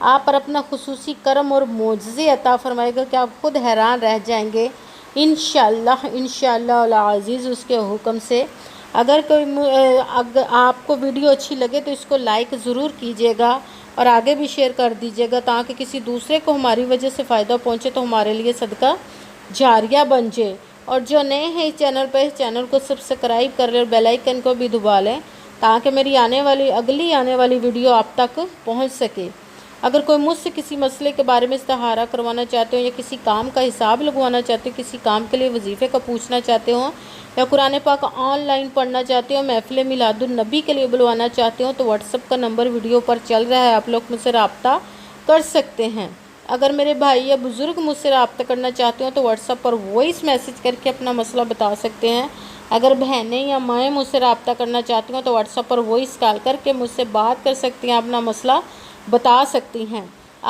آپ پر اپنا خصوصی کرم اور معجزے عطا فرمائے گا کہ آپ خود حیران رہ جائیں گے انشاءاللہ العزیز اس کے حکم سے۔ اگر آپ کو ویڈیو اچھی لگے تو اس کو لائک ضرور کیجیے گا اور آگے بھی شیئر کر دیجیے گا تاکہ کسی دوسرے کو ہماری وجہ سے فائدہ پہنچے تو ہمارے لیے صدقہ جاریہ بن جائے۔ اور جو نئے ہیں اس چینل کو سبسکرائب کر لیں اور بیل آئیکن کو بھی دبا لیں تاکہ میری اگلی آنے والی ویڈیو آپ تک پہنچ سکے۔ اگر کوئی مجھ سے کسی مسئلے کے بارے میں استخارہ کروانا چاہتے ہو یا کسی کام کا حساب لگوانا چاہتے ہو، کسی کام کے لیے وظیفے کا پوچھنا چاہتے ہو یا قرآن پاک آن لائن پڑھنا چاہتے ہو، محفل میلاد النبی کے لیے بلوانا چاہتے ہو تو واٹس ایپ کا نمبر ویڈیو پر چل رہا ہے، آپ لوگ مجھ سے رابطہ کر سکتے ہیں۔ اگر میرے بھائی یا بزرگ مجھ سے رابطہ کرنا چاہتے ہو تو واٹس ایپ پر وائس میسج کر کے اپنا مسئلہ بتا سکتے ہیں۔ اگر بہنیں یا مائیں مجھ سے رابطہ کرنا چاہتی ہوں تو واٹس ایپ پر وائس کال کر کے مجھ سے بات کر سکتی ہیں، اپنا مسئلہ بتا سکتی ہیں۔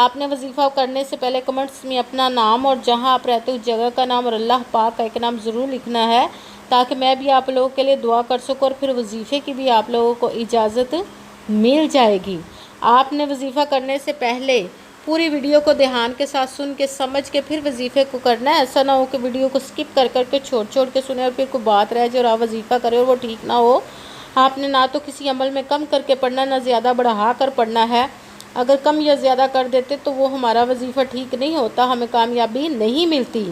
آپ نے وظیفہ کرنے سے پہلے کمنٹس میں اپنا نام اور جہاں آپ رہتے ہو جگہ کا نام اور اللہ پاک کا ایک نام ضرور لکھنا ہے تاکہ میں بھی آپ لوگوں کے لیے دعا کر سکوں اور پھر وظیفے کی بھی آپ لوگوں کو اجازت مل جائے گی۔ آپ نے وظیفہ کرنے سے پہلے پوری ویڈیو کو دھیان کے ساتھ سن کے سمجھ کے پھر وظیفے کو کرنا ہے۔ ایسا نہ ہو کہ ویڈیو کو سکپ کر کے چھوڑ کے سنیں اور پھر کوئی بات رہ جائے اور آپ وظیفہ کریں اور وہ ٹھیک نہ ہو۔ آپ نے نہ تو کسی عمل میں کم کر کے پڑھنا نہ زیادہ بڑھا کر پڑھنا ہے۔ اگر کم یا زیادہ کر دیتے تو وہ ہمارا وظیفہ ٹھیک نہیں ہوتا، ہمیں کامیابی نہیں ملتی۔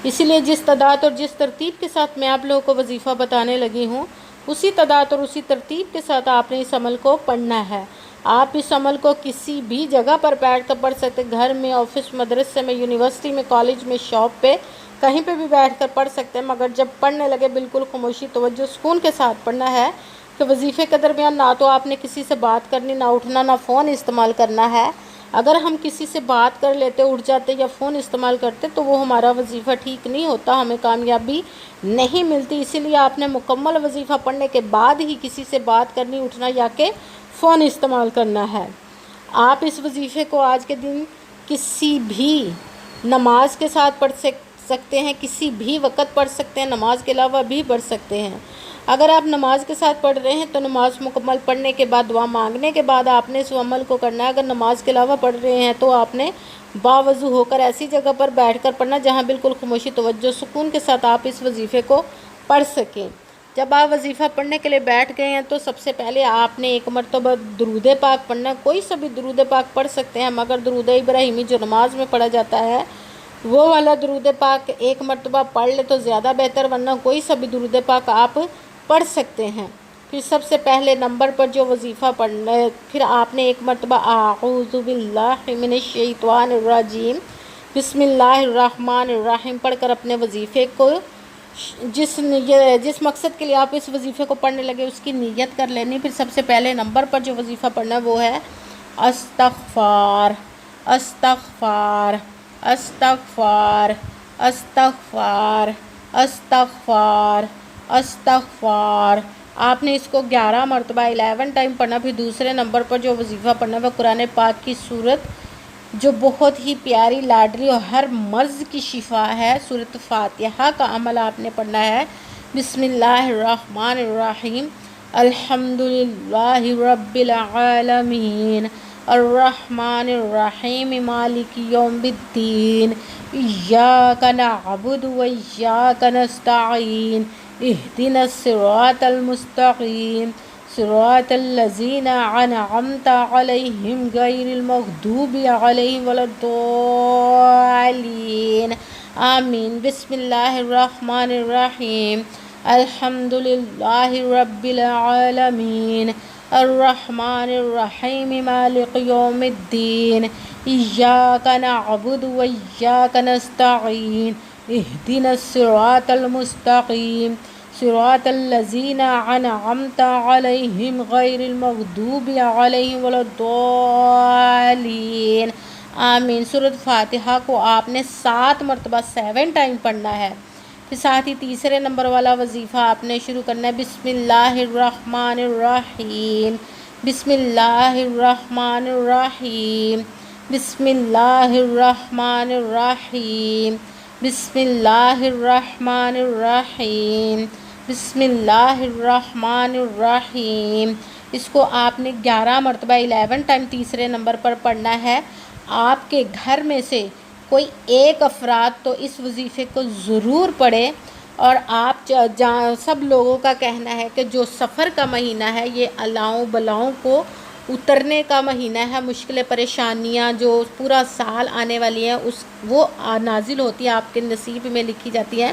اسی لیے جس تعداد اور جس ترتیب کے ساتھ میں آپ لوگوں کو وظیفہ بتانے لگی ہوں اسی تعداد اور اسی ترتیب کے ساتھ آپ نے اس عمل کو پڑھنا ہے۔ آپ اس عمل کو کسی بھی جگہ پر بیٹھ کر پڑھ سکتے، گھر میں، آفس، مدرسے میں، یونیورسٹی میں، کالج میں، شاپ پہ، کہیں پہ بھی بیٹھ کر پڑھ سکتے ہیں، مگر جب پڑھنے لگے بالکل خاموشی، توجہ، سکون کے ساتھ پڑھنا ہے کہ وظیفے کے درمیان نہ تو آپ نے کسی سے بات کرنی، نہ اٹھنا، نہ فون استعمال کرنا ہے۔ اگر ہم کسی سے بات کر لیتے، اٹھ جاتے یا فون استعمال کرتے تو وہ ہمارا وظیفہ ٹھیک نہیں ہوتا، ہمیں کامیابی نہیں ملتی۔ اسی لیے آپ نے مکمل وظیفہ پڑھنے کے بعد ہی کسی سے بات کرنی، اٹھنا یا کہ فون استعمال کرنا ہے۔ آپ اس وظیفے کو آج کے دن کسی بھی نماز کے ساتھ پڑھ سکتے ہیں، کسی بھی وقت پڑھ سکتے ہیں، نماز کے علاوہ بھی پڑھ سکتے ہیں۔ اگر آپ نماز کے ساتھ پڑھ رہے ہیں تو نماز مکمل پڑھنے کے بعد دعا مانگنے کے بعد آپ نے اس عمل کو کرنا ہے۔ اگر نماز کے علاوہ پڑھ رہے ہیں تو آپ نے باوضو ہو کر ایسی جگہ پر بیٹھ کر پڑھنا جہاں بالکل خاموشی، توجہ، سکون کے ساتھ آپ اس وظیفے کو پڑھ سکیں۔ جب آپ وظیفہ پڑھنے کے لیے بیٹھ گئے ہیں تو سب سے پہلے آپ نے ایک مرتبہ درود پاک پڑھنا ہے۔ کوئی سا بھی درود پاک پڑھ سکتے ہیں، مگر درود ابراہیمی جو نماز میں پڑھا جاتا ہے وہ والا درود پاک ایک مرتبہ پڑھ لے تو زیادہ بہتر، ورنہ کوئی سا بھی درود پاک آپ پڑھ سکتے ہیں۔ پھر سب سے پہلے نمبر پر جو وظیفہ پڑھنا ہے، پھر آپ نے ایک مرتبہ اعوذ باللہ من الشیطان الرجیم بسم اللہ الرحمن الرحیم پڑھ کر اپنے وظیفے کو جس مقصد کے لیے آپ اس وظیفے کو پڑھنے لگے اس کی نیت کر لینی۔ پھر سب سے پہلے نمبر پر جو وظیفہ پڑھنا ہے وہ ہے استغفار استغفار استغفار استغفار استغفار استغفار۔ آپ نے اس کو 11 مرتبہ 11 ٹائم پڑھنا۔ پھر دوسرے نمبر پر جو وظیفہ پڑھنا ہے وہ قرآن پاک کی سورت جو بہت ہی پیاری، لاڈلی اور ہر مرض کی شفا ہے، سورۃ فاتحہ کا عمل آپ نے پڑھنا ہے۔ بسم اللہ الرحمن الرحیم الحمدللہ رب العالمین الرحمن الرحیم مالک یوم الدین ایاک نعبد و ایاک نستعین اہدنا الصراط المستقیم صراط الذین انعمت علیہم غیر المغضوب علیہم ولا الضالین آمین۔ بسم اللہ الرحمن الرحیم الحمدللہ رب العالمین الرحمن الرحیم مالک یوم الدین ایاک نعبد و ایاک نستعین اہدنا الصراط المستقیم صراط الذین انعمت علیہم غیر المغضوب علیہم ولا الضالین آمین۔ سورۃ فاتحہ کو آپ نے 7 مرتبہ 7 ٹائم پڑھنا ہے۔ پھر ساتھ ہی تیسرے نمبر والا وظیفہ آپ نے شروع کرنا ہے بسم اللہ الرحمن الرحیم بسم اللہ الرحمن الرحیم بسم اللہ الرحمن الرحیم بسم اللہ الرحمن الرحیم بسم اللہ الرحمن الرحیم۔ اس کو آپ نے 11 مرتبہ 11 ٹائم تیسرے نمبر پر پڑھنا ہے۔ آپ کے گھر میں سے کوئی ایک افراد تو اس وظیفے کو ضرور پڑھے، اور آپ سب لوگوں کا کہنا ہے کہ جو سفر کا مہینہ ہے یہ الاؤں بلاؤں کو اترنے کا مہینہ ہے، مشکل پریشانیاں جو پورا سال آنے والی ہیں وہ نازل ہوتی ہیں، آپ کے نصیب میں لکھی جاتی ہیں۔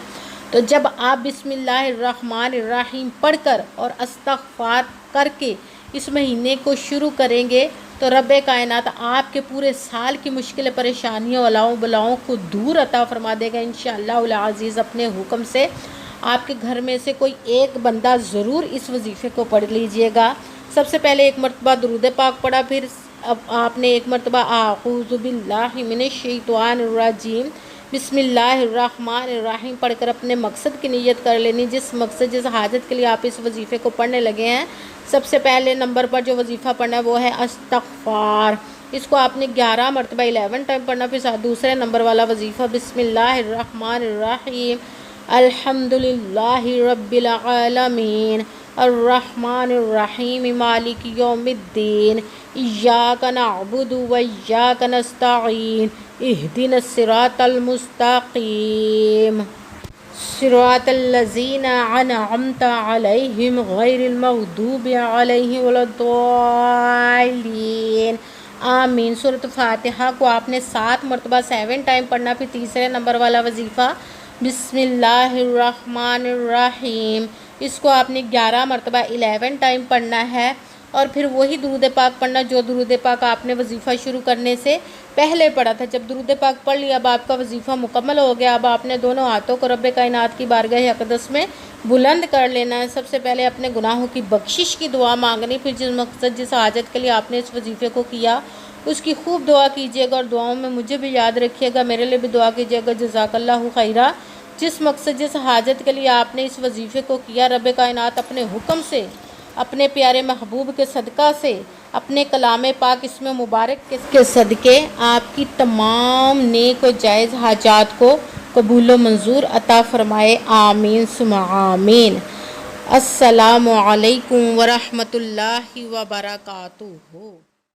تو جب آپ بسم اللہ الرحمن الرحیم پڑھ کر اور استغفار کر کے اس مہینے کو شروع کریں گے تو رب کائنات آپ کے پورے سال کی مشکل پریشانیوں الاؤں بلاؤں کو دور عطا فرما دے گا انشاءاللہ العزیز اپنے حکم سے۔ آپ کے گھر میں سے کوئی ایک بندہ ضرور اس وظیفے کو پڑھ لیجئے گا۔ سب سے پہلے ایک مرتبہ درود پاک پڑھا، پھر اب آپ نے ایک مرتبہ اعوذ باللہ من الشیطان الرجیم بسم اللہ الرحمن الرحیم پڑھ کر اپنے مقصد کی نیت کر لینی، جس مقصد جس حاجت کے لیے آپ اس وظیفے کو پڑھنے لگے ہیں۔ سب سے پہلے نمبر پر جو وظیفہ پڑھنا ہے وہ ہے استغفار، اس کو آپ نے 11 مرتبہ 11 ٹائم پڑھنا۔ پھر دوسرے نمبر والا وظیفہ بسم اللہ الرحمن الرحیم الحمدللہ رب العالمین الرحمن الرحیم مالک یوم الدین ایاک نعبد و ایاک نستعین اہدنا الصراط المستقیم صراط الذین انعمت علیہم غیر المغضوب علیہم ولا الضالین آمین۔ سورۃ فاتحہ کو آپ نے 7 مرتبہ 7 ٹائم پڑھنا۔ پھر تیسرے نمبر والا وظیفہ بسم اللہ الرحمن الرحیم، اس کو آپ نے 11 مرتبہ 11 ٹائم پڑھنا ہے، اور پھر وہی درود پاک پڑھنا جو درود پاک آپ نے وظیفہ شروع کرنے سے پہلے پڑھا تھا۔ جب درود پاک پڑھ لیا، اب آپ کا وظیفہ مکمل ہو گیا، اب آپ نے دونوں ہاتھوں کو رب کائنات کی بارگاہ اقدس میں بلند کر لینا ہے۔ سب سے پہلے اپنے گناہوں کی بخشش کی دعا مانگنی، پھر جس مقصد جس حاجت کے لیے آپ نے اس وظیفے کو کیا اس کی خوب دعا کیجیے گا، اور دعاؤں میں مجھے بھی یاد رکھیے گا، میرے لیے بھی دعا کیجیے گا۔ جزاک اللہ خیرہ۔ جس مقصد جس حاجت کے لیے آپ نے اس وظیفے کو کیا، رب کائنات اپنے حکم سے، اپنے پیارے محبوب کے صدقہ سے، اپنے کلام پاک اس میں مبارک کے صدقے آپ کی تمام نیک و جائز حاجات کو قبول و منظور عطا فرمائے، آمین ثم آمین۔ السلام علیکم ورحمۃ اللہ وبرکاتہ۔